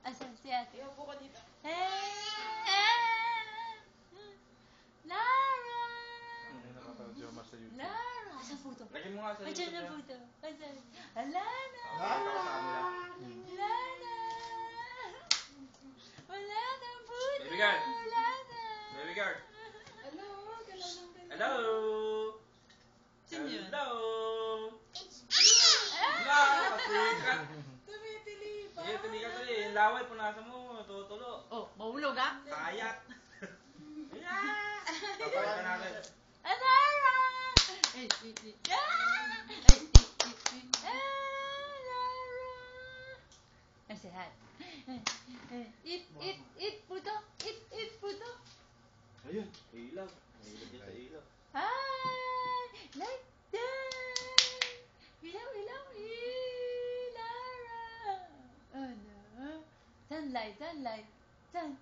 Asan si ate? Iupo ka dito. Lara! Hindi nakapag-joma sa YouTube. Lara! Asan puto? Lagyan mo nga sa Asan na YouTube puto? Asan? Alana! Pakita ko sa kanila. Lana! Wala na puto! Baby girl! Lana! Baby girl! Hello, galaw lang kayo. Hello! Sino yun? Hello! Ah! Kasikat! Tumitili pa. Sige, tumikat tuloy. Yung laway, punasan mo. Tutulo. Oh, mahulog ah? Kayat! Papalit ka natin. Lara! Eh, Ay, say hi. Eat, puto. Eat, puto. Ayun, ilaw. Mahilig din sa ilaw. Hi! Like that! Ilaw. Lara! Oh, no. Sunlight. Sun.